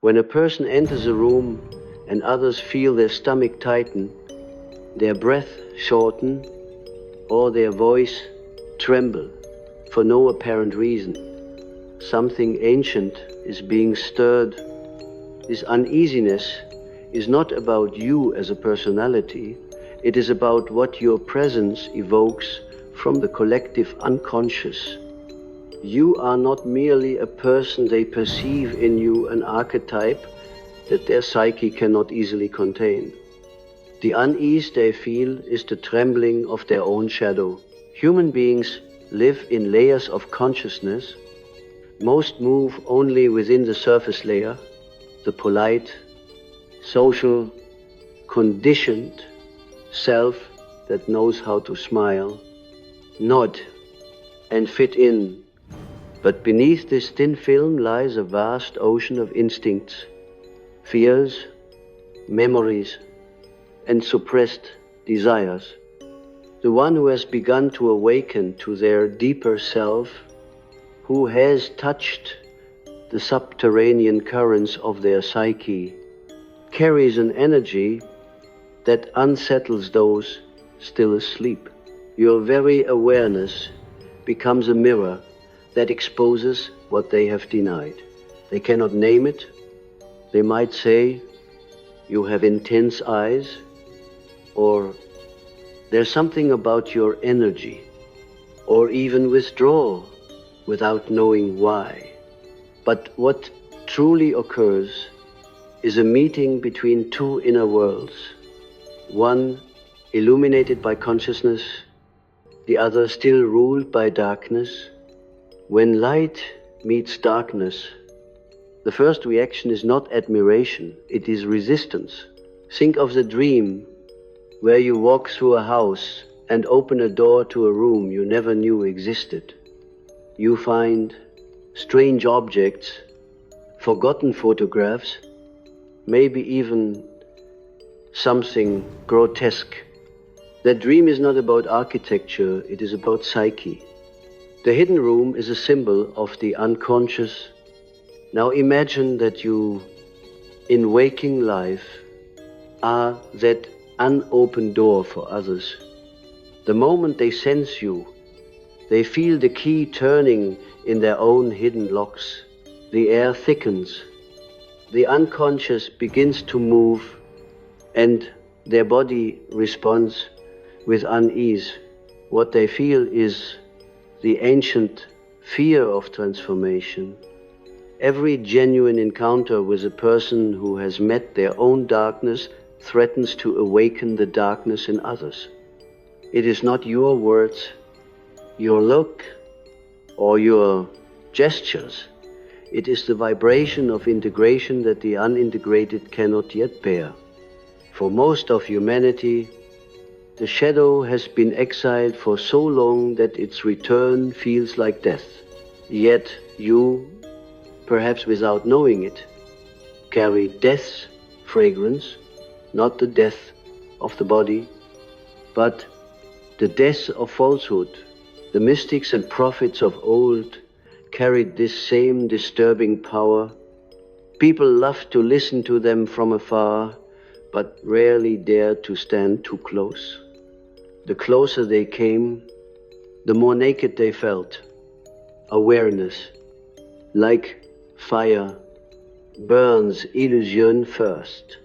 When a person enters a room and others feel their stomach tighten, their breath shorten, or their voice tremble for no apparent reason, something ancient is being stirred. This uneasiness is not about you as a personality, it is about what your presence evokes from the collective unconscious. You are not merely a person, they perceive in you an archetype that their psyche cannot easily contain. The unease they feel is the trembling of their own shadow. Human beings live in layers of consciousness. Most move only within the surface layer, the polite, social, conditioned self that knows how to smile, nod, and fit in. But beneath this thin film lies a vast ocean of instincts, fears, memories, and suppressed desires. The one who has begun to awaken to their deeper self, who has touched the subterranean currents of their psyche, carries an energy that unsettles those still asleep. Your very awareness becomes a mirror that exposes what they have denied. They cannot name it. They might say, you have intense eyes, or there's something about your energy, or even withdraw without knowing why. But what truly occurs is a meeting between two inner worlds, one illuminated by consciousness, the other still ruled by darkness. When light meets darkness, the first reaction is not admiration, it is resistance. Think of the dream where you walk through a house and open a door to a room you never knew existed. You find strange objects, forgotten photographs, maybe even something grotesque. That dream is not about architecture, it is about psyche. The hidden room is a symbol of the unconscious. Now imagine that you, in waking life, are that unopened door for others. The moment they sense you, they feel the key turning in their own hidden locks. The air thickens. The unconscious begins to move, and their body responds with unease. What they feel is the ancient fear of transformation. Every genuine encounter with a person who has met their own darkness threatens to awaken the darkness in others. It is not your words, your look, or your gestures. It is the vibration of integration that the unintegrated cannot yet bear. For most of humanity, the shadow has been exiled for so long that its return feels like death. Yet you, perhaps without knowing it, carry death's fragrance, not the death of the body, but the death of falsehood. The mystics and prophets of old carried this same disturbing power. People loved to listen to them from afar, but rarely dared to stand too close. The closer they came, the more naked they felt. Awareness, like fire, burns illusion first.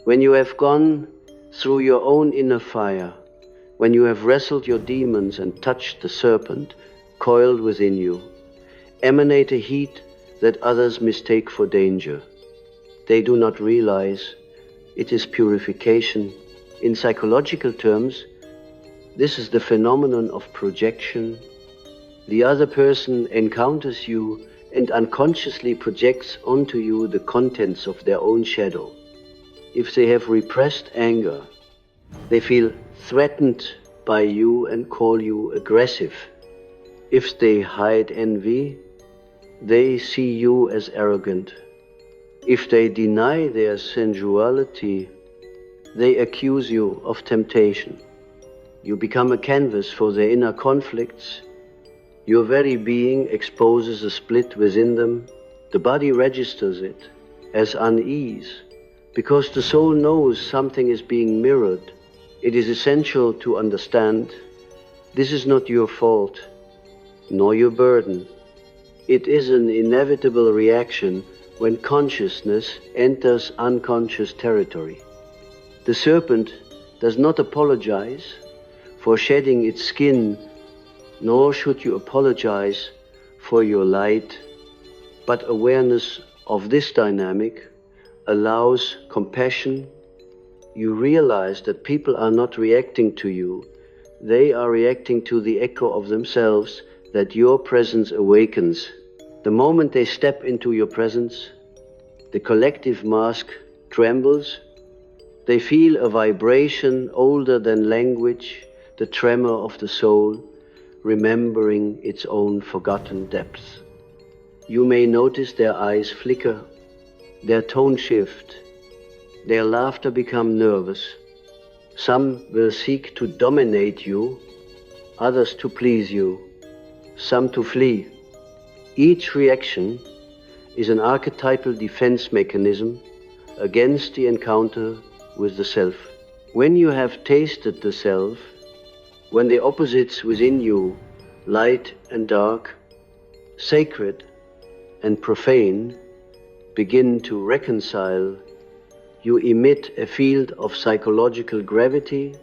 When you have gone through your own inner fire, when you have wrestled your demons and touched the serpent coiled within you, emanate a heat that others mistake for danger. They do not realize it is purification. In psychological terms, this is the phenomenon of projection. The other person encounters you and unconsciously projects onto you the contents of their own shadow. If they have repressed anger, they feel threatened by you and call you aggressive. If they hide envy, they see you as arrogant. If they deny their sensuality, they accuse you of temptation. You become a canvas for their inner conflicts. Your very being exposes a split within them. The body registers it. as unease, because the soul knows something is being mirrored. It is essential to understand this is not your fault, nor your burden. It is an inevitable reaction when consciousness enters unconscious territory. The serpent does not apologize for shedding its skin, nor should you apologize for your light, but awareness of this dynamic allows compassion. You realize that people are not reacting to you, they are reacting to the echo of themselves that your presence awakens. The moment they step into your presence, the collective mask trembles. They feel a vibration older than language, the tremor of the soul, remembering its own forgotten depths. You may notice their eyes flicker, their tone shift, their laughter become nervous. Some will seek to dominate you, others to please you, some to flee. Each reaction is an archetypal defense mechanism against the encounter with the self. When you have tasted the self, when the opposites within you, light and dark, sacred and profane, begin to reconcile, you emit a field of psychological gravity.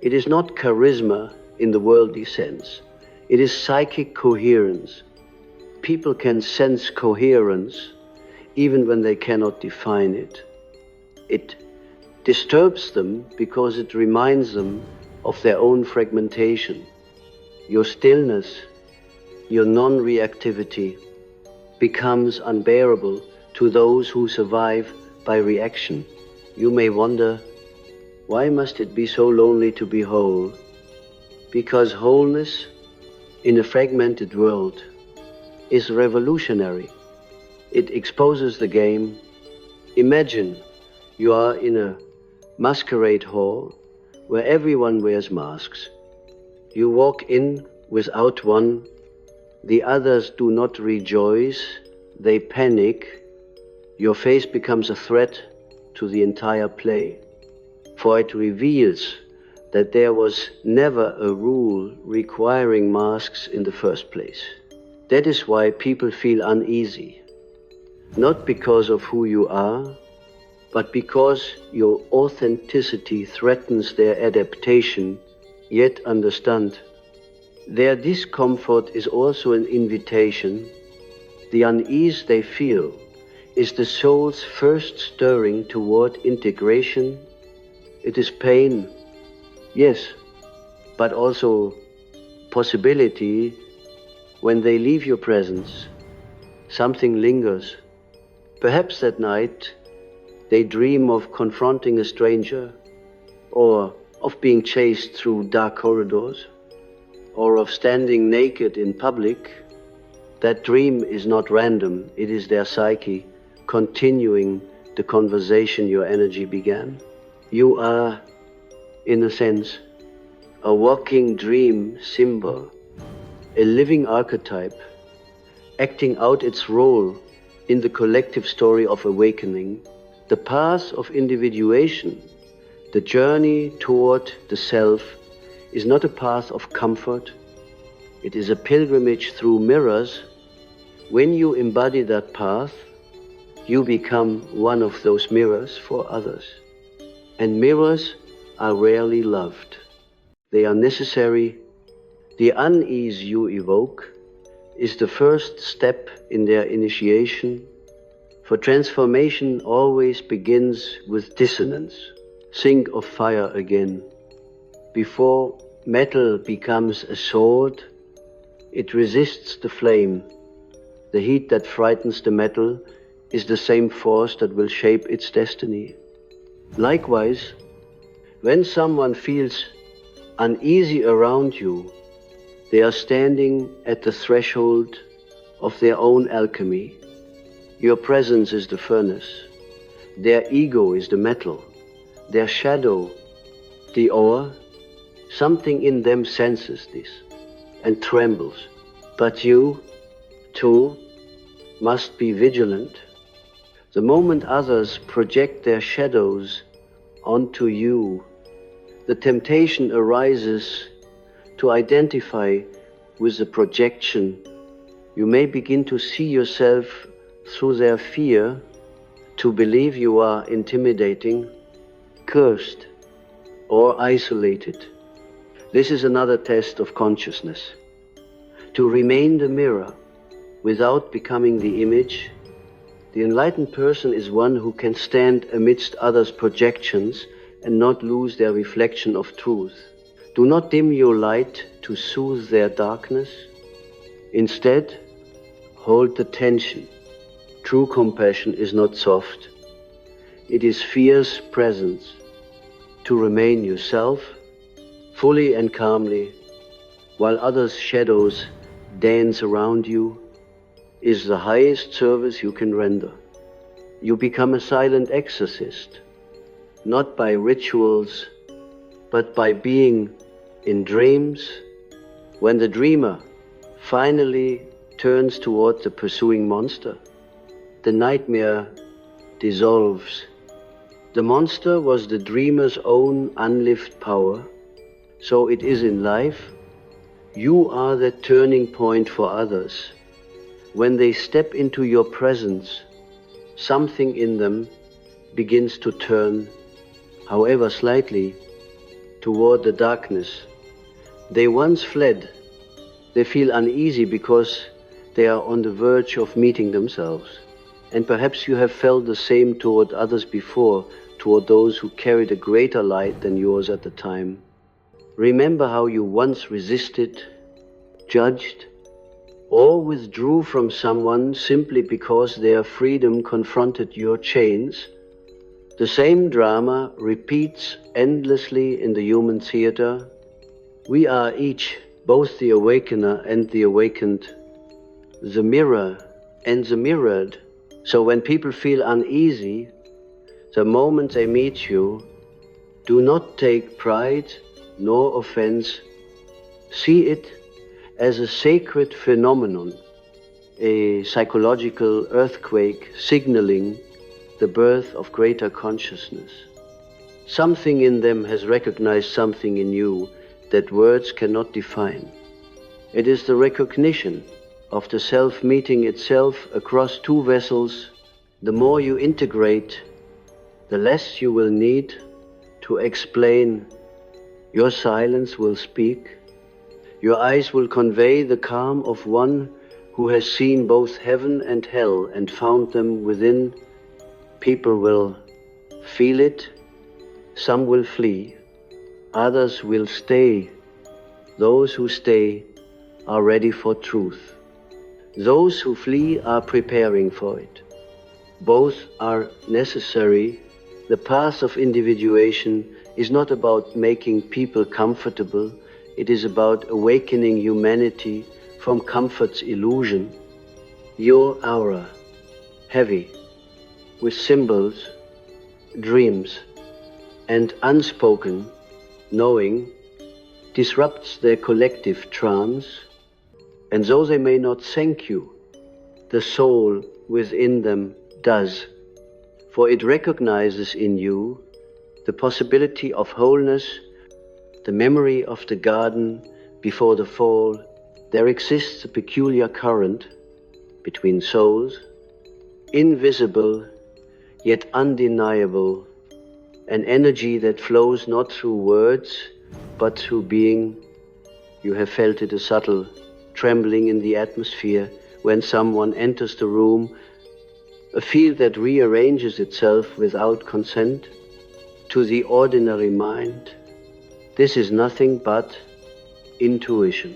It is not charisma in the worldly sense. It is psychic coherence. People can sense coherence even when they cannot define it. It disturbs them because it reminds them of their own fragmentation. Your stillness, your non-reactivity becomes unbearable to those who survive by reaction. You may wonder, why must it be so lonely to be whole? Because wholeness in a fragmented world is revolutionary. It exposes the game. Imagine you are in a masquerade hall where everyone wears masks. You walk in without one. The others do not rejoice, they panic. Your face becomes a threat to the entire play, for it reveals that there was never a rule requiring masks in the first place. That is why people feel uneasy, not because of who you are, but because your authenticity threatens their adaptation. Yet understand, their discomfort is also an invitation. The unease they feel is the soul's first stirring toward integration. It is pain, yes, but also possibility. When they leave your presence, something lingers. Perhaps that night they dream of confronting a stranger, or of being chased through dark corridors, or of standing naked in public. That dream is not random, it is their psyche continuing the conversation your energy began. You are, in a sense, a walking dream symbol, a living archetype, acting out its role in the collective story of awakening. The path of individuation, the journey toward the self, is not a path of comfort. It is a pilgrimage through mirrors. When you embody that path, you become one of those mirrors for others. And mirrors are rarely loved. They are necessary. The unease you evoke is the first step in their initiation, for transformation always begins with dissonance. Think of fire again. Before metal becomes a sword, it resists the flame. The heat that frightens the metal is the same force that will shape its destiny. Likewise, when someone feels uneasy around you, they are standing at the threshold of their own alchemy. Your presence is the furnace. Their ego is the metal. Their shadow, the ore. Something in them senses this and trembles. But you, too, must be vigilant. The moment others project their shadows onto you, the temptation arises to identify with the projection. You may begin to see yourself through their fear, to believe you are intimidating, cursed, or isolated. This is another test of consciousness. To remain the mirror without becoming the image, the enlightened person is one who can stand amidst others' projections and not lose their reflection of truth. Do not dim your light to soothe their darkness. Instead, hold the tension. True compassion is not soft. It is fierce presence. To remain yourself, fully and calmly, while others' shadows dance around you, is the highest service you can render. You become a silent exorcist, not by rituals, but by being in dreams. When the dreamer finally turns toward the pursuing monster, the nightmare dissolves. The monster was the dreamer's own unlived power. So it is in life. You are the turning point for others. When they step into your presence, something in them begins to turn, however slightly, toward the darkness. They once fled. They feel uneasy because they are on the verge of meeting themselves. And perhaps you have felt the same toward others before, toward those who carried a greater light than yours at the time. Remember how you once resisted, judged, or withdrew from someone simply because their freedom confronted your chains. The same drama repeats endlessly in the human theater. We are each both the awakener and the awakened, the mirror and the mirrored. So when people feel uneasy, the moment they meet you, do not take pride nor offense. See it as a sacred phenomenon, a psychological earthquake signaling the birth of greater consciousness. Something in them has recognized something in you that words cannot define. It is the recognition of the self meeting itself across two vessels. The more you integrate, the less you will need to explain. Your silence will speak. Your eyes will convey the calm of one who has seen both heaven and hell and found them within. People will feel it. Some will flee. Others will stay. Those who stay are ready for truth. Those who flee are preparing for it. Both are necessary. The path of individuation is not about making people comfortable. It is about awakening humanity from comfort's illusion. Your aura, heavy, with symbols, dreams, and unspoken knowing, disrupts their collective trance, and though they may not thank you, the soul within them does, for it recognizes in you the possibility of wholeness, the memory of the garden before the fall. There exists a peculiar current between souls, invisible yet undeniable, an energy that flows not through words but through being. You have felt it, a subtle trembling in the atmosphere when someone enters the room, a field that rearranges itself without consent. To the ordinary mind, this is nothing but intuition,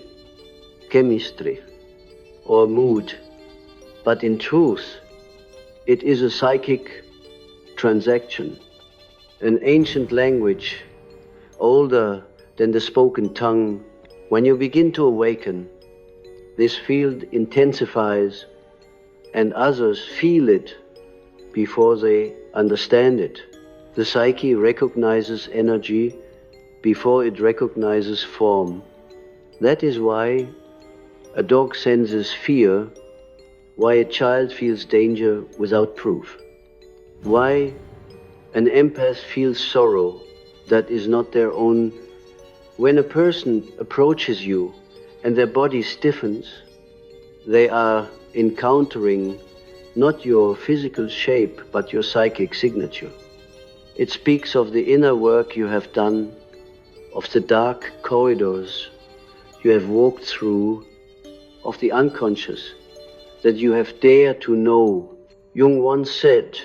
chemistry, or mood. But in truth, it is a psychic transaction, an ancient language, older than the spoken tongue. When you begin to awaken, this field intensifies, and others feel it before they understand it. The psyche recognizes energy before it recognizes form. That is why a dog senses fear, why a child feels danger without proof. Why an empath feels sorrow that is not their own. When a person approaches you and their body stiffens, they are encountering not your physical shape, but your psychic signature. It speaks of the inner work you have done, of the dark corridors you have walked through, of the unconscious that you have dared to know. Jung once said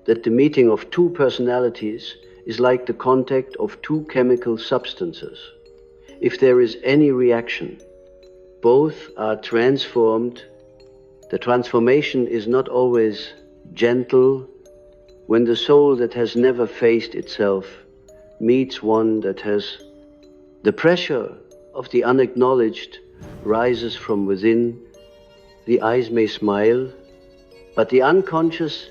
that the meeting of two personalities is like the contact of two chemical substances. If there is any reaction, both are transformed. The transformation is not always gentle. When the soul that has never faced itself meets one that has, the pressure of the unacknowledged rises from within. The eyes may smile, but the unconscious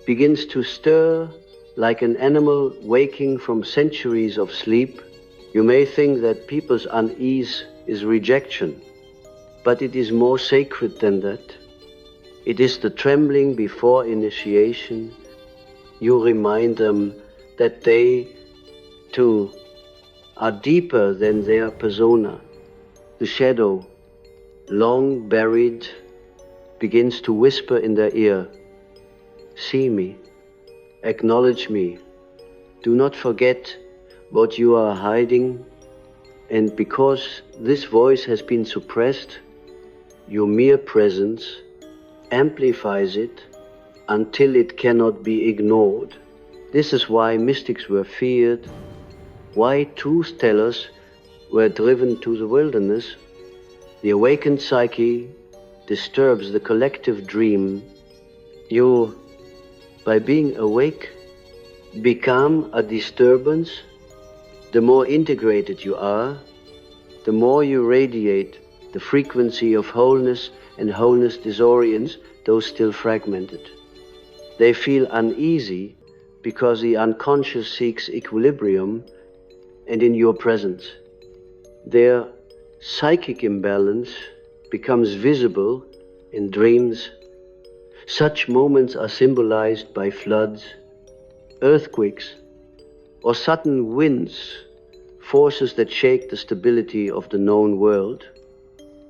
begins to stir like an animal waking from centuries of sleep. You may think that people's unease is rejection, but it is more sacred than that. It is the trembling before initiation. You remind them that they, too, are deeper than their persona. The shadow, long buried, begins to whisper in their ear, "See me, acknowledge me, do not forget what you are hiding." And because this voice has been suppressed, your mere presence amplifies it until it cannot be ignored. This is why mystics were feared, why truth tellers were driven to the wilderness. The awakened psyche disturbs the collective dream. You, by being awake, become a disturbance. The more integrated you are, the more you radiate the frequency of wholeness, and wholeness disorients those still fragmented. They feel uneasy because the unconscious seeks equilibrium, and in your presence, their psychic imbalance becomes visible in dreams. Such moments are symbolized by floods, earthquakes, or sudden winds, forces that shake the stability of the known world.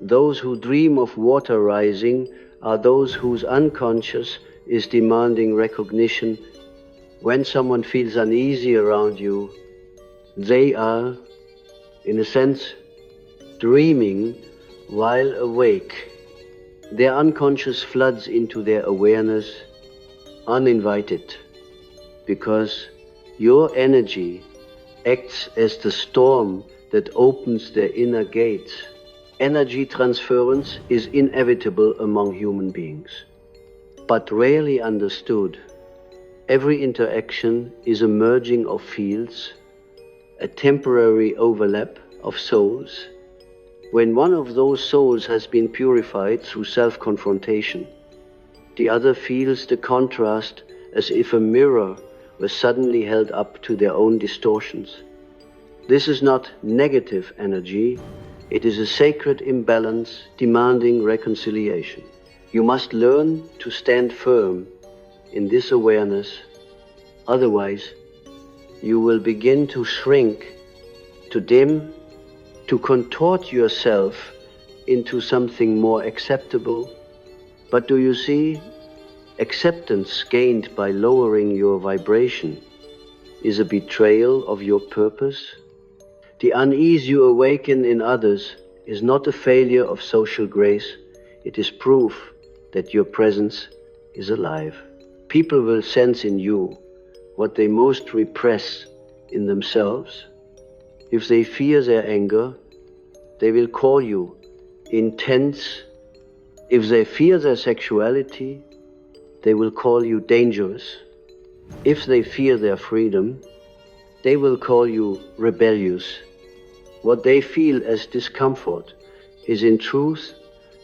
Those who dream of water rising are those whose unconscious is demanding recognition. When someone feels uneasy around you, they are, in a sense, dreaming while awake. Their unconscious floods into their awareness uninvited, because your energy acts as the storm that opens their inner gates. Energy transference is inevitable among human beings, but rarely understood. Every interaction is a merging of fields, a temporary overlap of souls. When one of those souls has been purified through self-confrontation, the other feels the contrast as if a mirror was suddenly held up to their own distortions. This is not negative energy, it is a sacred imbalance demanding reconciliation. You must learn to stand firm in this awareness, otherwise you will begin to shrink, to dim, to contort yourself into something more acceptable. But do you see, acceptance gained by lowering your vibration is a betrayal of your purpose. The unease you awaken in others is not a failure of social grace, it is proof that your presence is alive. People will sense in you what they most repress in themselves. If they fear their anger, they will call you intense. If they fear their sexuality, they will call you dangerous. If they fear their freedom, they will call you rebellious. What they feel as discomfort is in truth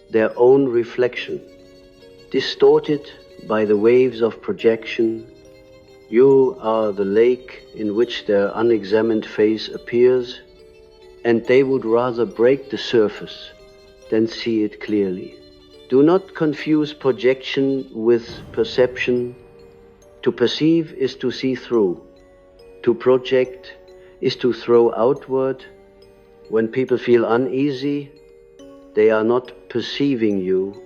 their own reflection, distorted by the waves of projection. You are the lake in which their unexamined face appears, and they would rather break the surface than see it clearly. Do not confuse projection with perception. To perceive is to see through. To project is to throw outward. When people feel uneasy, they are not perceiving you,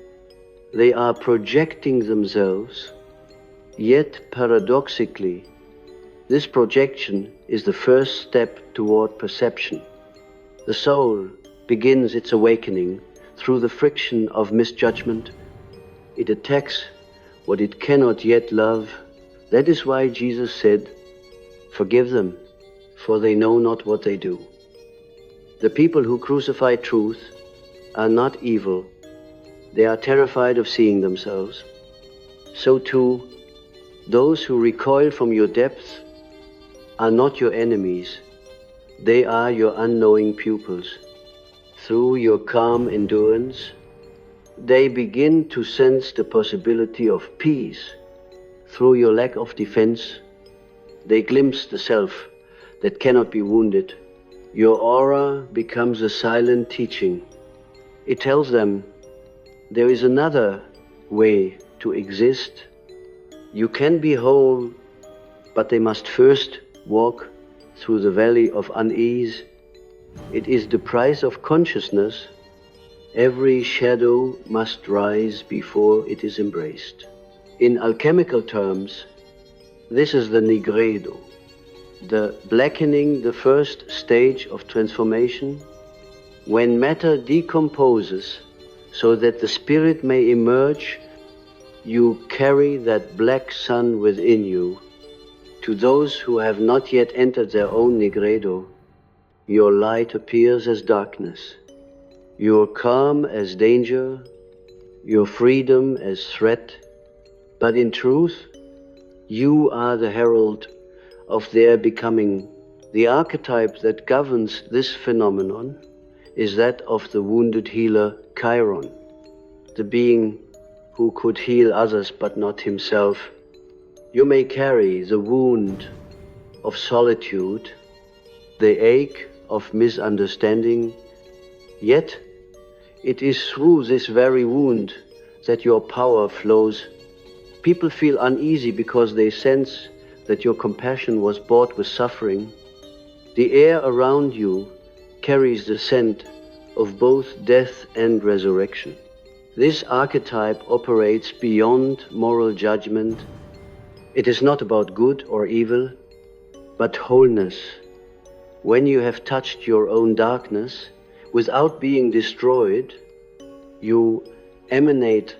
they are projecting themselves. Yet paradoxically, this projection is the first step toward perception. The soul begins its awakening through the friction of misjudgment. It attacks what it cannot yet love. That is why Jesus said, "Forgive them, for they know not what they do." The people who crucify truth are not evil. They are terrified of seeing themselves. So too, those who recoil from your depths are not your enemies. They are your unknowing pupils. Through your calm endurance, they begin to sense the possibility of peace. Through your lack of defense, they glimpse the self that cannot be wounded. Your aura becomes a silent teaching. It tells them there is another way to exist. You can be whole, but they must first walk through the valley of unease. It is the price of consciousness. Every shadow must rise before it is embraced. In alchemical terms, this is the nigredo, the blackening, the first stage of transformation. When matter decomposes so that the spirit may emerge, you carry that black sun within you. To those who have not yet entered their own nigredo, your light appears as darkness, your calm as danger, your freedom as threat. But in truth, you are the herald of their becoming. The archetype that governs this phenomenon is that of the wounded healer Chiron, the being who could heal others but not himself. You may carry the wound of solitude, the ache of misunderstanding, yet it is through this very wound that your power flows. People feel uneasy because they sense that your compassion was bought with suffering. The air around you carries the scent of both death and resurrection. This archetype operates beyond moral judgment. It is not about good or evil, but wholeness. When you have touched your own darkness, without being destroyed, you emanate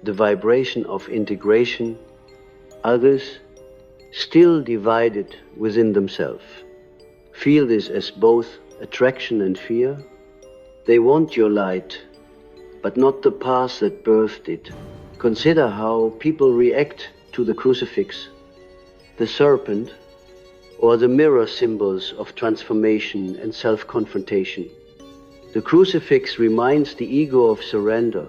the vibration of integration. Others, still divided within themselves, feel this as both attraction and fear. They want your light, but not the path that birthed it. Consider how people react to the crucifix, the serpent, or the mirror symbols of transformation and self-confrontation. The crucifix reminds the ego of surrender.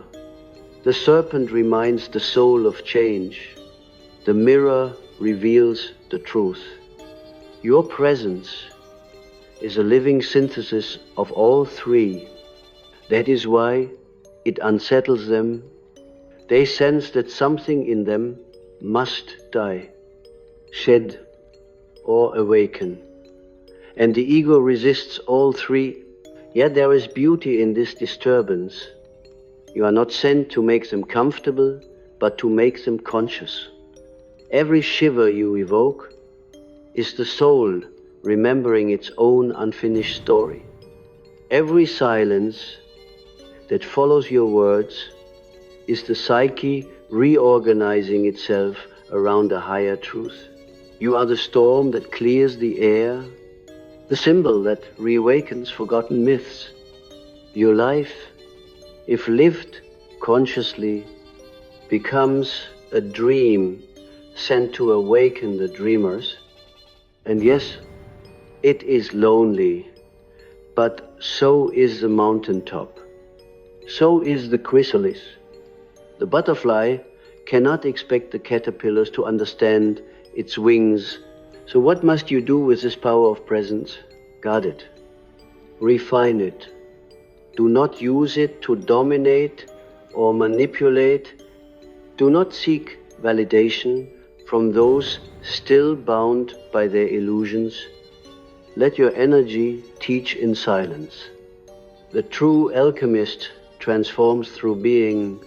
The serpent reminds the soul of change. The mirror reveals the truth. Your presence is a living synthesis of all three. That is why it unsettles them. They sense that something in them must die, shed, or awaken. And the ego resists all three. Yet there is beauty in this disturbance. You are not sent to make them comfortable, but to make them conscious. Every shiver you evoke is the soul remembering its own unfinished story. Every silence that follows your words is the psyche reorganizing itself around a higher truth. You are the storm that clears the air, the symbol that reawakens forgotten myths. Your life, if lived consciously, becomes a dream sent to awaken the dreamers. And yes, it is lonely, but so is the mountaintop. So is the chrysalis. The butterfly cannot expect the caterpillars to understand its wings. So what must you do with this power of presence? Guard it. Refine it. Do not use it to dominate or manipulate. Do not seek validation from those still bound by their illusions. Let your energy teach in silence. The true alchemist transforms through being,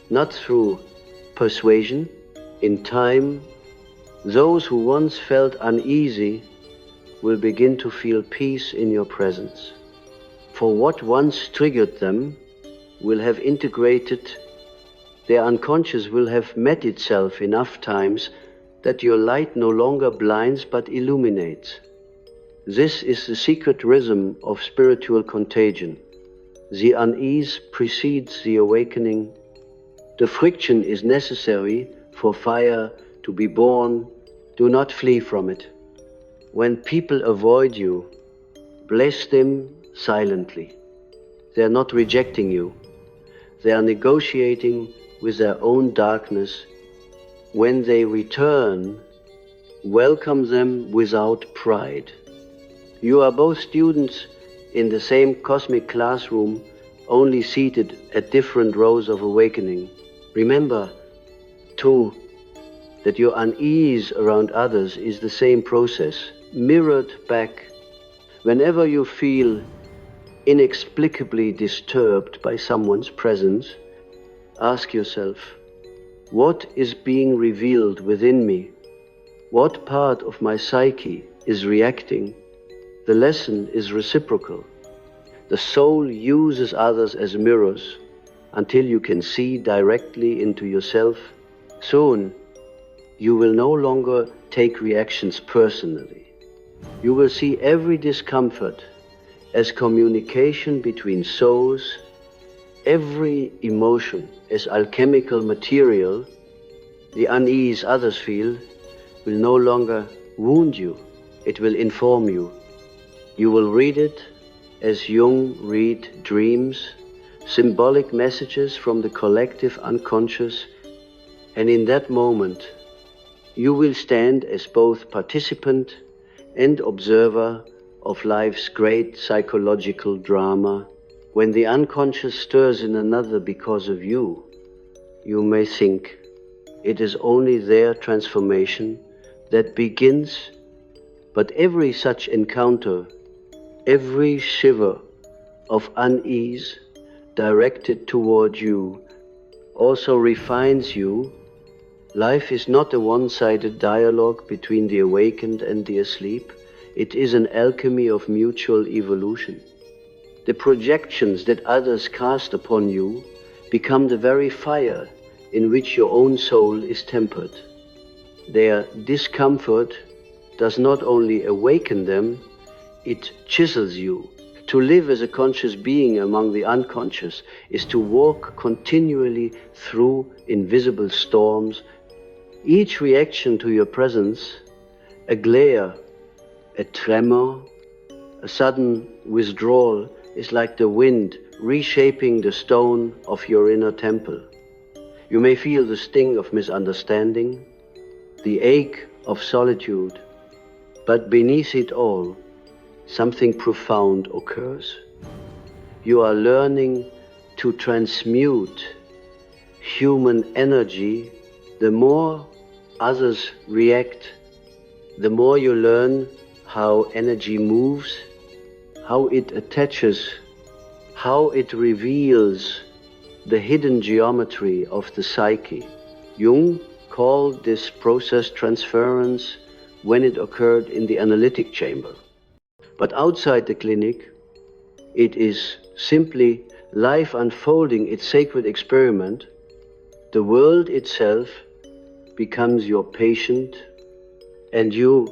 not through persuasion. In time, those who once felt uneasy will begin to feel peace in your presence. For what once triggered them will have integrated, their unconscious will have met itself enough times that your light no longer blinds but illuminates. This is the secret rhythm of spiritual contagion. The unease precedes the awakening. The friction is necessary for fire to be born. Do not flee from it. When people avoid you, bless them silently. They are not rejecting you. They are negotiating with their own darkness. When they return, welcome them without pride. You are both students in the same cosmic classroom, only seated at different rows of awakening. Remember, too, that your unease around others is the same process, mirrored back. Whenever you feel inexplicably disturbed by someone's presence, ask yourself, what is being revealed within me? What part of my psyche is reacting? The lesson is reciprocal. The soul uses others as mirrors until you can see directly into yourself. Soon, you will no longer take reactions personally. You will see every discomfort as communication between souls, every emotion as alchemical material. The unease others feel will no longer wound you, it will inform you. You will read it as Jung read dreams, symbolic messages from the collective unconscious, and in that moment, you will stand as both participant and observer of life's great psychological drama. When the unconscious stirs in another because of you, you may think it is only their transformation that begins, but every such encounter, every shiver of unease directed toward you also refines you. Life is not a one-sided dialogue between the awakened and the asleep. It is an alchemy of mutual evolution. The projections that others cast upon you become the very fire in which your own soul is tempered. Their discomfort does not only awaken them, it chisels you. To live as a conscious being among the unconscious is to walk continually through invisible storms. Each reaction to your presence, a glare, a tremor, a sudden withdrawal, is like the wind reshaping the stone of your inner temple. You may feel the sting of misunderstanding, the ache of solitude, but beneath it all, something profound occurs. You are learning to transmute human energy. The more others react, the more you learn how energy moves, how it attaches, how it reveals the hidden geometry of the psyche. Jung called this process transference when it occurred in the analytic chamber. But outside the clinic, it is simply life unfolding its sacred experiment. The world itself becomes your patient, and you,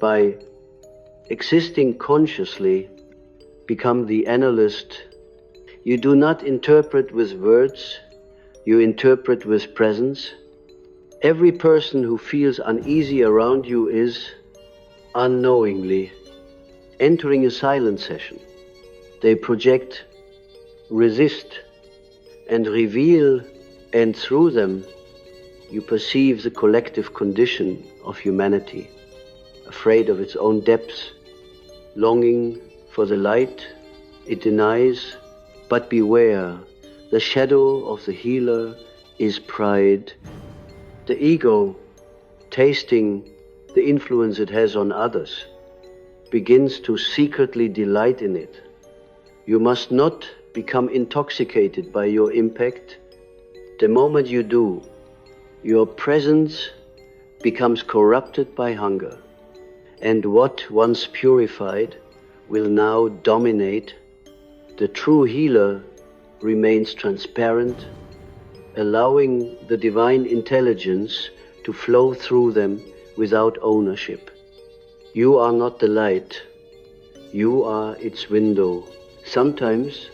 by existing consciously, become the analyst. You do not interpret with words, you interpret with presence. Every person who feels uneasy around you is, unknowingly, entering a silent session. They project, resist, and reveal, and through them, you perceive the collective condition of humanity, afraid of its own depths, longing for the light it denies. But beware, the shadow of the healer is pride. The ego tasting the influence it has on others, begins to secretly delight in it. You must not become intoxicated by your impact. The moment you do, your presence becomes corrupted by hunger, and what once purified will now dominate. The true healer remains transparent, allowing the divine intelligence to flow through them without ownership. You are not the light, you are its window. Sometimes,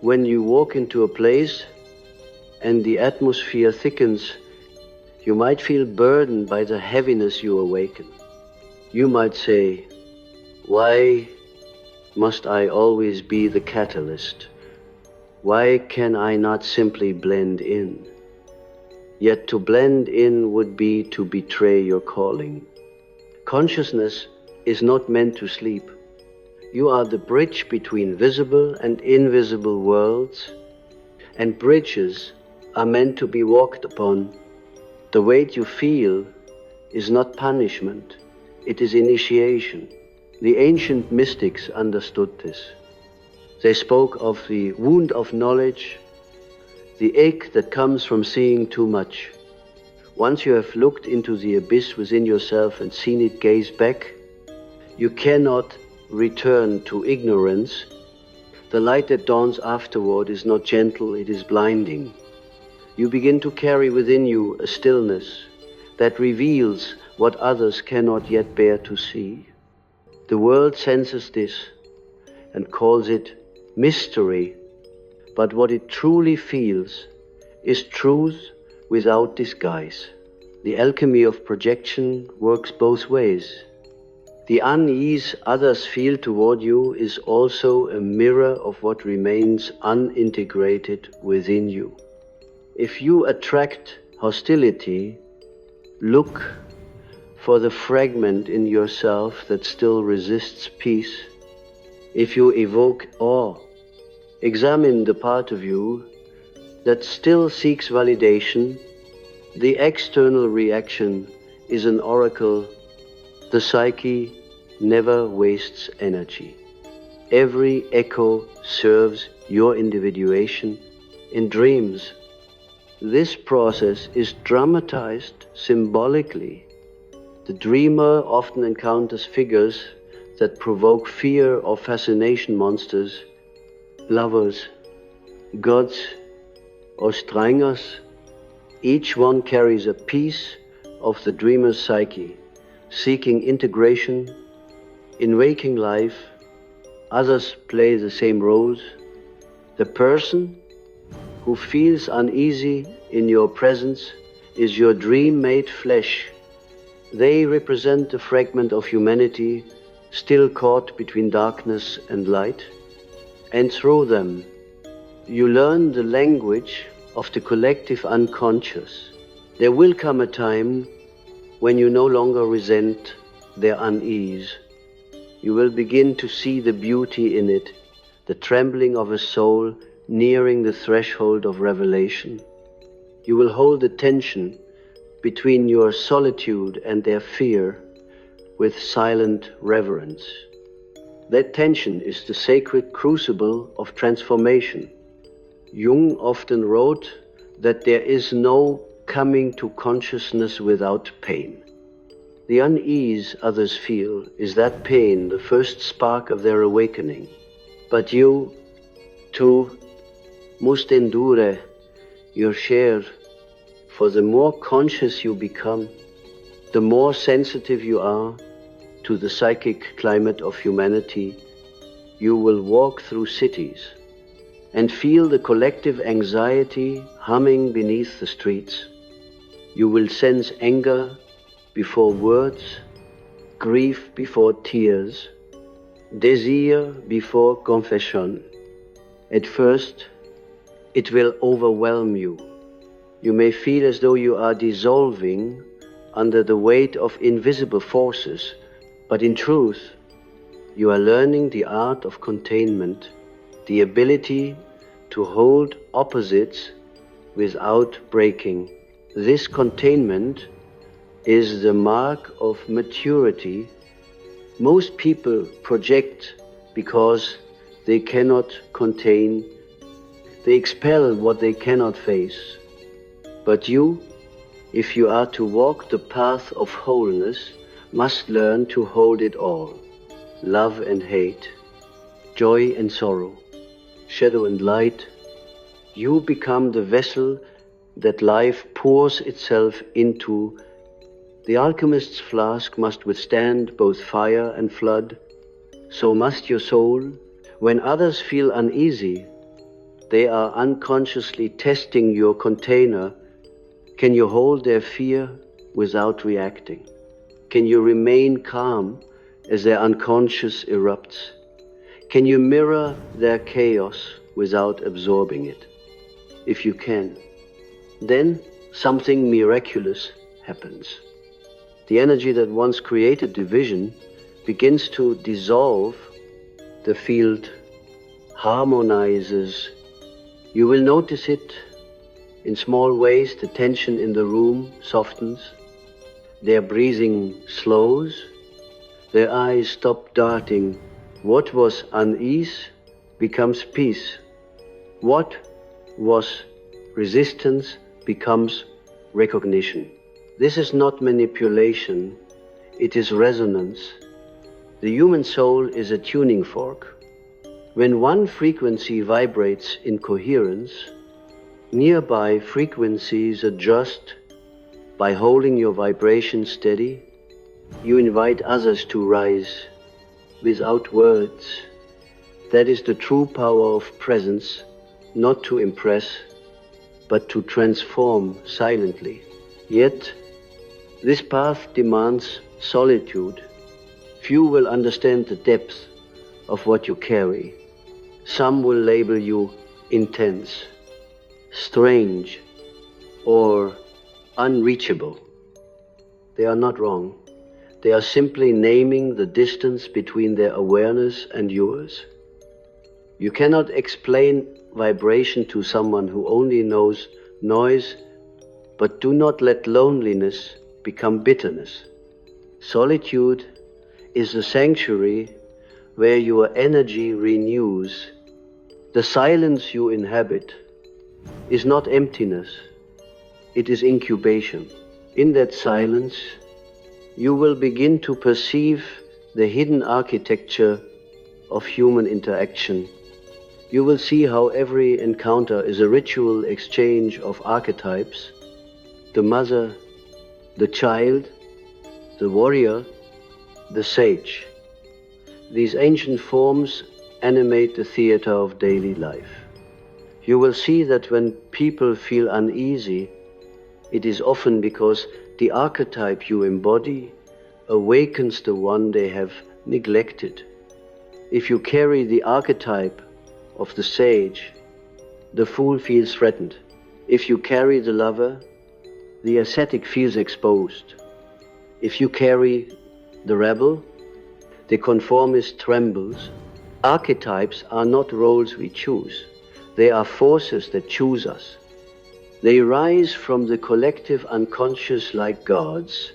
when you walk into a place and the atmosphere thickens, you might feel burdened by the heaviness you awaken. You might say, "Why must I always be the catalyst? Why can I not simply blend in?" Yet to blend in would be to betray your calling. Consciousness is not meant to sleep. You are the bridge between visible and invisible worlds, and bridges are meant to be walked upon. The weight you feel is not punishment, it is initiation. The ancient mystics understood this. They spoke of the wound of knowledge, the ache that comes from seeing too much. Once you have looked into the abyss within yourself and seen it gaze back, you cannot return to ignorance. The light that dawns afterward is not gentle, it is blinding. You begin to carry within you a stillness that reveals what others cannot yet bear to see. The world senses this and calls it mystery, but what it truly feels is truth without disguise. The alchemy of projection works both ways. The unease others feel toward you is also a mirror of what remains unintegrated within you. If you attract hostility, look for the fragment in yourself that still resists peace. If you evoke awe, examine the part of you that still seeks validation. The external reaction is an oracle. The psyche never wastes energy. Every echo serves your individuation. In dreams, this process is dramatized symbolically. The dreamer often encounters figures that provoke fear or fascination: monsters, lovers, gods, or strangers. Each one carries a piece of the dreamer's psyche, seeking integration. In waking life, others play the same roles. The person who feels uneasy in your presence is your dream-made flesh. They represent a fragment of humanity still caught between darkness and light, and through them you learn the language of the collective unconscious. There will come a time when you no longer resent their unease. You will begin to see the beauty in it, the trembling of a soul nearing the threshold of revelation. You will hold the tension between your solitude and their fear with silent reverence. That tension is the sacred crucible of transformation. Jung often wrote that there is no coming to consciousness without pain. The unease others feel is that pain, the first spark of their awakening. But you, too, must endure your share, for the more conscious you become, the more sensitive you are to the psychic climate of humanity. You will walk through cities and feel the collective anxiety humming beneath the streets. You will sense anger before words, grief before tears, desire before confession. At first, it will overwhelm you. You may feel as though you are dissolving under the weight of invisible forces, but in truth, you are learning the art of containment, the ability to hold opposites without breaking. This containment is the mark of maturity. Most people project because they cannot contain, they expel what they cannot face. But you, if you are to walk the path of wholeness, must learn to hold it all. Love and hate, joy and sorrow, shadow and light. You become the vessel that life pours itself into. The alchemist's flask must withstand both fire and flood. So must your soul. When others feel uneasy, they are unconsciously testing your container. Can you hold their fear without reacting? Can you remain calm as their unconscious erupts? Can you mirror their chaos without absorbing it? If you can, then something miraculous happens. The energy that once created division begins to dissolve. The field harmonizes. You will notice it in small ways. The tension in the room softens. Their breathing slows. Their eyes stop darting. What was unease becomes peace. What was resistance becomes recognition. This is not manipulation, it is resonance. The human soul is a tuning fork. When one frequency vibrates in coherence, nearby frequencies adjust. By holding your vibration steady, you invite others to rise without words. That is the true power of presence, not to impress, but to transform silently. Yet, this path demands solitude. Few will understand the depth of what you carry. Some will label you intense, strange, or unreachable. They are not wrong. They are simply naming the distance between their awareness and yours. You cannot explain vibration to someone who only knows noise, but do not let loneliness become bitterness. Solitude is the sanctuary where your energy renews. The silence you inhabit is not emptiness, it is incubation. In that silence, you will begin to perceive the hidden architecture of human interaction. You will see how every encounter is a ritual exchange of archetypes: the mother, the child, the warrior, the sage. These ancient forms animate the theater of daily life. You will see that when people feel uneasy, it is often because the archetype you embody awakens the one they have neglected. If you carry the archetype of the sage, the fool feels threatened. If you carry the lover, the ascetic feels exposed. If you carry the rebel, the conformist trembles. Archetypes are not roles we choose. They are forces that choose us. They rise from the collective unconscious like gods,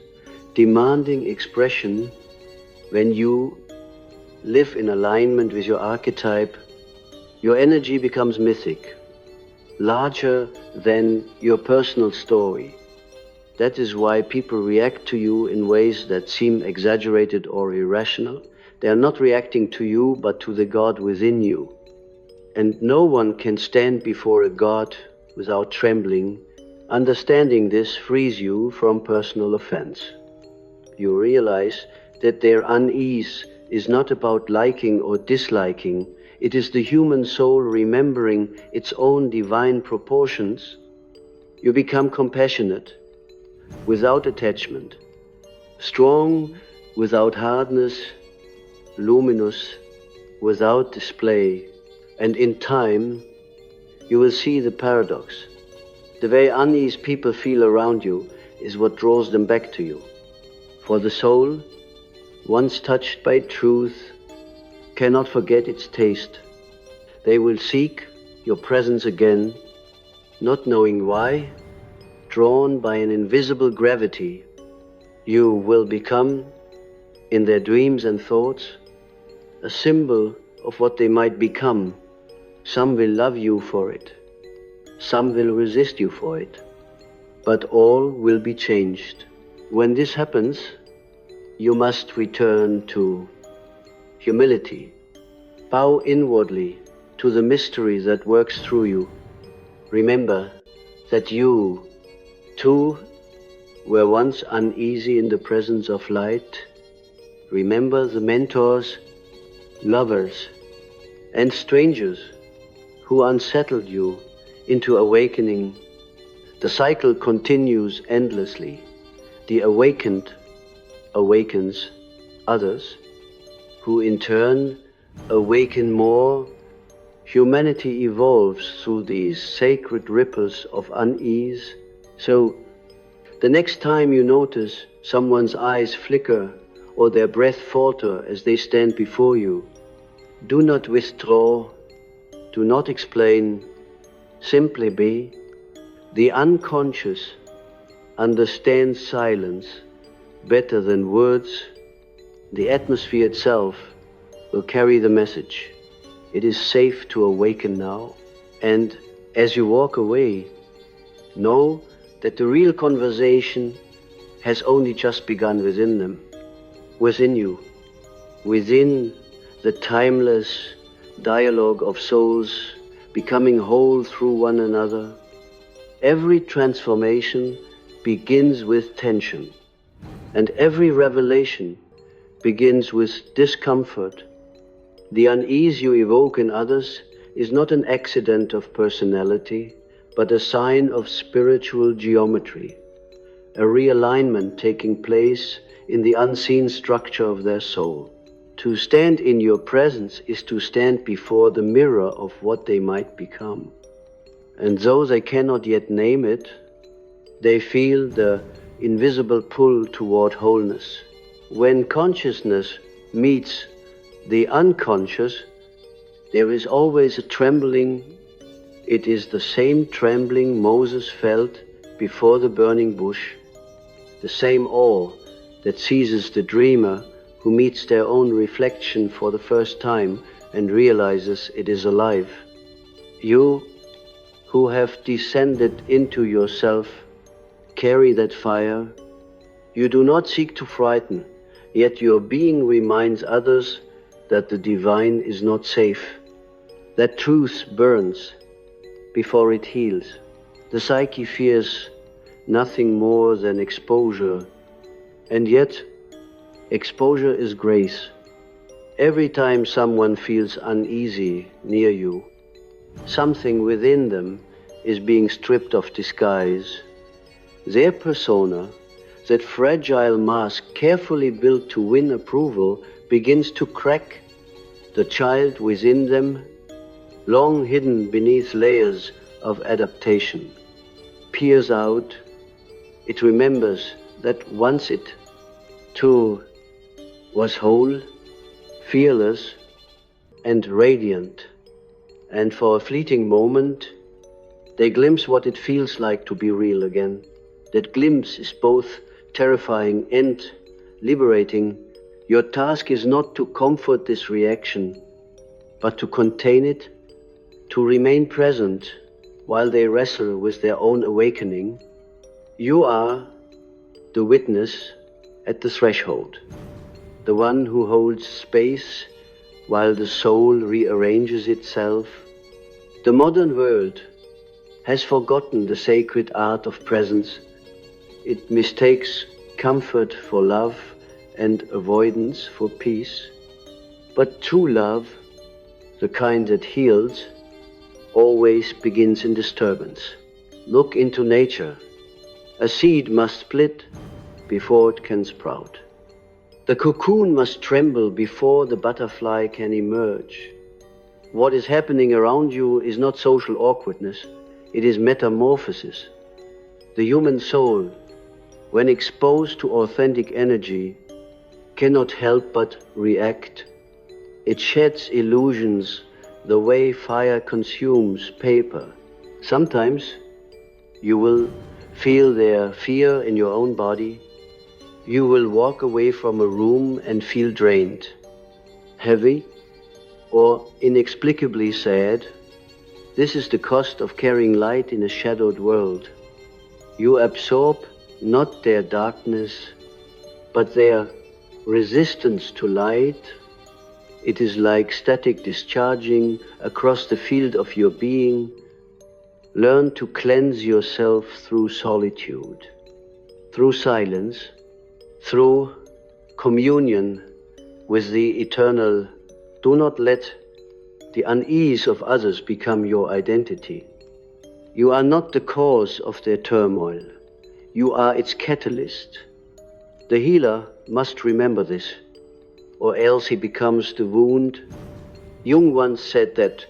demanding expression. When you live in alignment with your archetype, your energy becomes mythic, larger than your personal story. That is why people react to you in ways that seem exaggerated or irrational. They are not reacting to you, but to the God within you. And no one can stand before a God without trembling. Understanding this frees you from personal offense. You realize that their unease is not about liking or disliking. It is the human soul remembering its own divine proportions. You become compassionate without attachment, strong without hardness, luminous without display. And in time, you will see the paradox. The very unease people feel around you is what draws them back to you. For the soul, once touched by truth, cannot forget its taste. They will seek your presence again, not knowing why, drawn by an invisible gravity. You will become, in their dreams and thoughts, a symbol of what they might become. Some will love you for it. Some will resist you for it. But all will be changed. When this happens, you must return to humility. Bow inwardly to the mystery that works through you. Remember that you, too, were once uneasy in the presence of light. Remember the mentors, lovers, and strangers who unsettled you into awakening. The cycle continues endlessly. The awakened awakens others, who in turn awaken more. Humanity evolves through these sacred ripples of unease. So, the next time you notice someone's eyes flicker or their breath falter as they stand before you, do not withdraw, do not explain, simply be. The unconscious understands silence better than words. The atmosphere itself will carry the message. It is safe to awaken now. And as you walk away, know that the real conversation has only just begun within them, within you, within the timeless dialogue of souls becoming whole through one another. Every transformation begins with tension, and every revelation begins with discomfort. The unease you evoke in others is not an accident of personality, but a sign of spiritual geometry, a realignment taking place in the unseen structure of their soul. To stand in your presence is to stand before the mirror of what they might become. And though they cannot yet name it, they feel the invisible pull toward wholeness. When consciousness meets the unconscious, there is always a trembling. It is the same trembling Moses felt before the burning bush, the same awe that seizes the dreamer who meets their own reflection for the first time and realizes it is alive. You who have descended into yourself carry that fire. You do not seek to frighten, yet your being reminds others that the divine is not safe, that truth burns before it heals. The psyche fears nothing more than exposure, and yet exposure is grace. Every time someone feels uneasy near you, something within them is being stripped of disguise. Their persona, that fragile mask carefully built to win approval, begins to crack. The child within them, long hidden beneath layers of adaptation, peers out. It remembers that once it, too, was whole, fearless, and radiant. And for a fleeting moment, they glimpse what it feels like to be real again. That glimpse is both terrifying and liberating. Your task is not to comfort this reaction, but to contain it, to remain present while they wrestle with their own awakening. You are the witness at the threshold, the one who holds space while the soul rearranges itself. The modern world has forgotten the sacred art of presence. It mistakes comfort for love and avoidance for peace. But true love, the kind that heals, always begins in disturbance. Look into nature. A seed must split before it can sprout. The cocoon must tremble before the butterfly can emerge. What is happening around you is not social awkwardness, it is metamorphosis. The human soul, when exposed to authentic energy, cannot help but react. It sheds illusions the way fire consumes paper. Sometimes you will feel their fear in your own body. You will walk away from a room and feel drained, heavy, or inexplicably sad. This is the cost of carrying light in a shadowed world. You absorb not their darkness, but their resistance to light. It is like static discharging across the field of your being. Learn to cleanse yourself through solitude, through silence, through communion with the eternal. Do not let the unease of others become your identity. You are not the cause of their turmoil. You are its catalyst. The healer must remember this, or else he becomes the wound. Jung once said that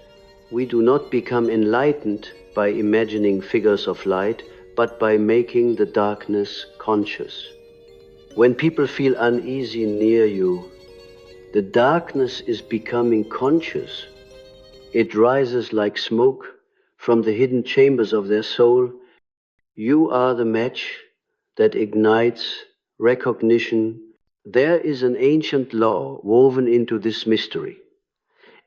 we do not become enlightened by imagining figures of light, but by making the darkness conscious. When people feel uneasy near you, the darkness is becoming conscious. It rises like smoke from the hidden chambers of their soul. You are the match that ignites recognition. There is an ancient law woven into this mystery.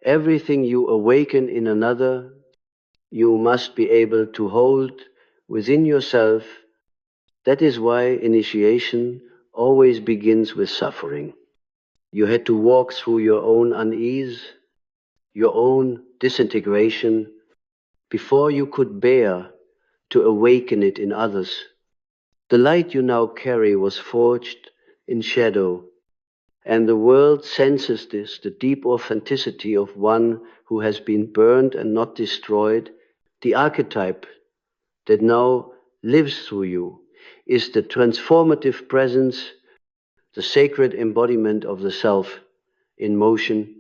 Everything you awaken in another, you must be able to hold within yourself. That is why initiation always begins with suffering. You had to walk through your own unease, your own disintegration, before you could bear to awaken it in others. The light you now carry was forged in shadow, and the world senses this, the deep authenticity of one who has been burned and not destroyed. The archetype that now lives through you is the transformative presence, the sacred embodiment of the self in motion.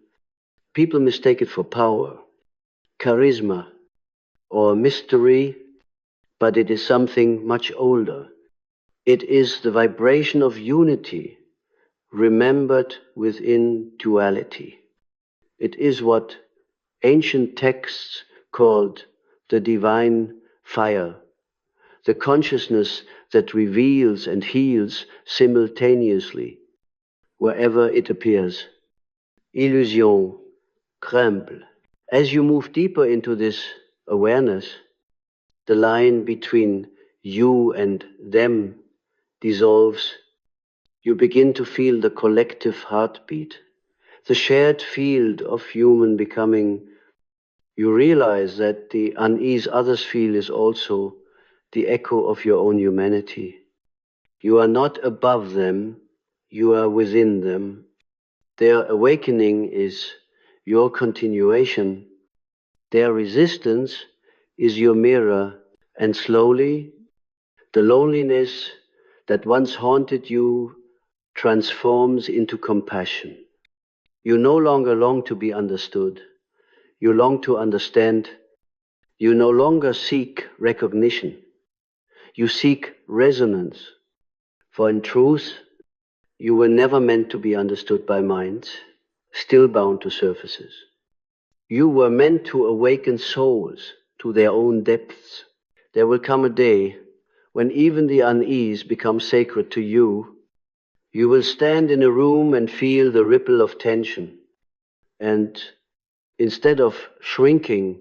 People mistake it for power, charisma, or mystery, but it is something much older. It is the vibration of unity, remembered within duality. It is what ancient texts called the divine fire, the consciousness that reveals and heals simultaneously wherever it appears. Illusion, tremble. As you move deeper into this awareness, the line between you and them dissolves. You begin to feel the collective heartbeat, the shared field of human becoming. You realize that the unease others feel is also the echo of your own humanity. You are not above them, you are within them. Their awakening is your continuation. Their resistance is your mirror, and slowly the loneliness that once haunted you transforms into compassion. You no longer long to be understood. You long to understand. You no longer seek recognition. You seek resonance. For in truth, you were never meant to be understood by minds, still bound to surfaces. You were meant to awaken souls to their own depths. There will come a day when even the unease becomes sacred to you. You will stand in a room and feel the ripple of tension. And instead of shrinking,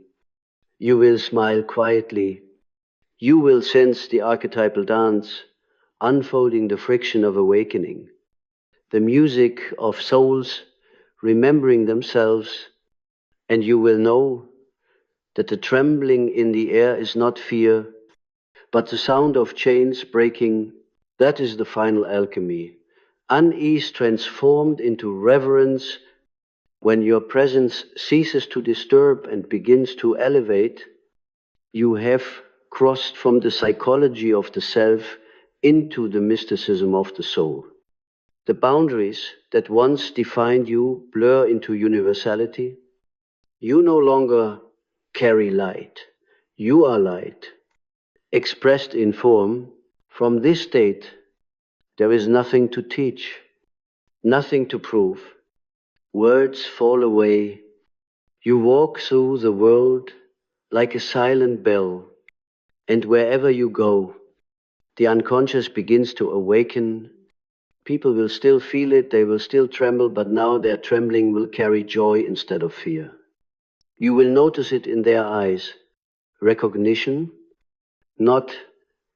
you will smile quietly. You will sense the archetypal dance, unfolding the friction of awakening, the music of souls remembering themselves, and you will know that the trembling in the air is not fear, but the sound of chains breaking. That is the final alchemy. Unease transformed into reverence. When your presence ceases to disturb and begins to elevate, you have crossed from the psychology of the self into the mysticism of the soul. The boundaries that once defined you blur into universality. You no longer carry light. You are light, expressed in form. From this state, there is nothing to teach, nothing to prove. Words fall away. You walk through the world like a silent bell, and wherever you go, the unconscious begins to awaken People will still feel it, they will still tremble, but now their trembling will carry joy instead of fear. You will notice it in their eyes. Recognition, not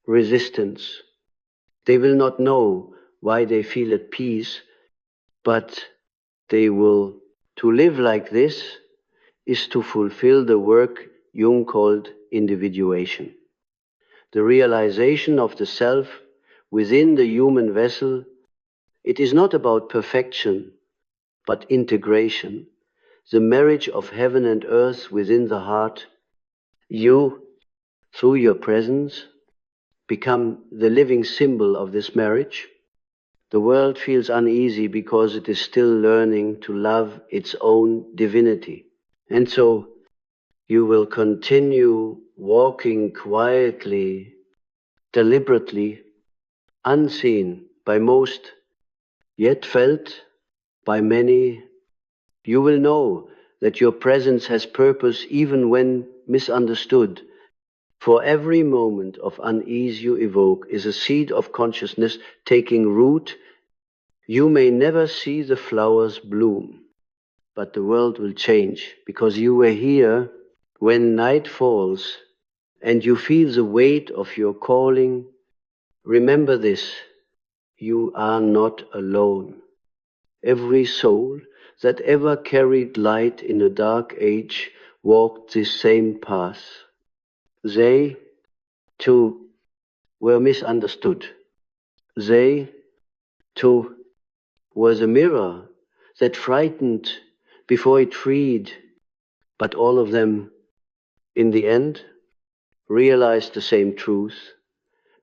resistance. They will not know why they feel at peace, but they will. To live like this is to fulfill the work Jung called individuation. The realization of the self within the human vessel. It is not about perfection, but integration, the marriage of heaven and earth within the heart. You, through your presence, become the living symbol of this marriage. The world feels uneasy because it is still learning to love its own divinity. And so you will continue walking quietly, deliberately, unseen by most, yet felt by many. You will know that your presence has purpose even when misunderstood. For every moment of unease you evoke is a seed of consciousness taking root. You may never see the flowers bloom, but the world will change because you were here when night falls and you feel the weight of your calling. Remember this, you are not alone. Every soul that ever carried light in a dark age walked this same path. They, too, were misunderstood. They, too, were the mirror that frightened before it freed, but all of them, in the end, realized the same truth,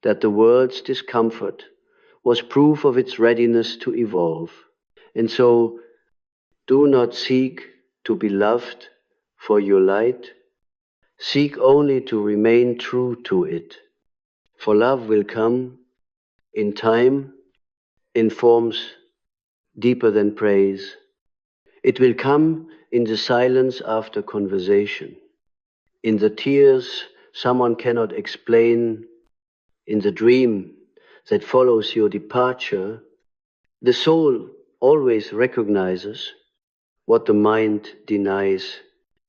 that the world's discomfort was proof of its readiness to evolve. And so, do not seek to be loved for your light. Seek only to remain true to it. For love will come in time, in forms deeper than praise. It will come in the silence after conversation, in the tears someone cannot explain, in the dream that follows your departure. The soul always recognizes what the mind denies.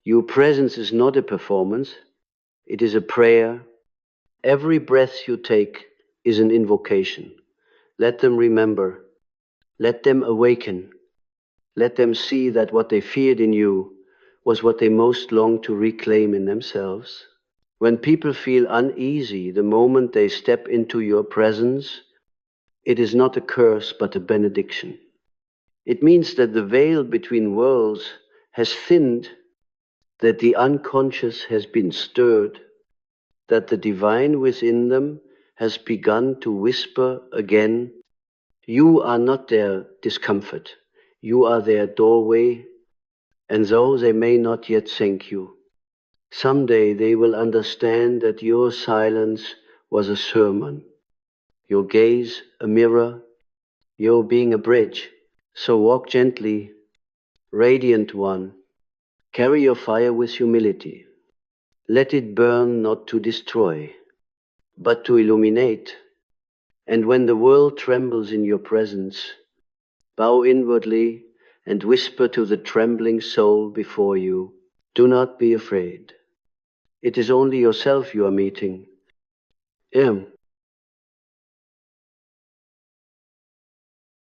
Your presence is not a performance, it is a prayer. Every breath you take is an invocation. Let them remember, let them awaken, let them see that what they feared in you was what they most longed to reclaim in themselves. When people feel uneasy the moment they step into your presence, it is not a curse but a benediction. It means that the veil between worlds has thinned, that the unconscious has been stirred, that the divine within them has begun to whisper again. You are not their discomfort, you are their doorway, and though they may not yet thank you, someday they will understand that your silence was a sermon, your gaze a mirror, your being a bridge. So walk gently, radiant one, carry your fire with humility. Let it burn not to destroy, but to illuminate. And when the world trembles in your presence, bow inwardly and whisper to the trembling soul before you, do not be afraid. It is only yourself you are meeting.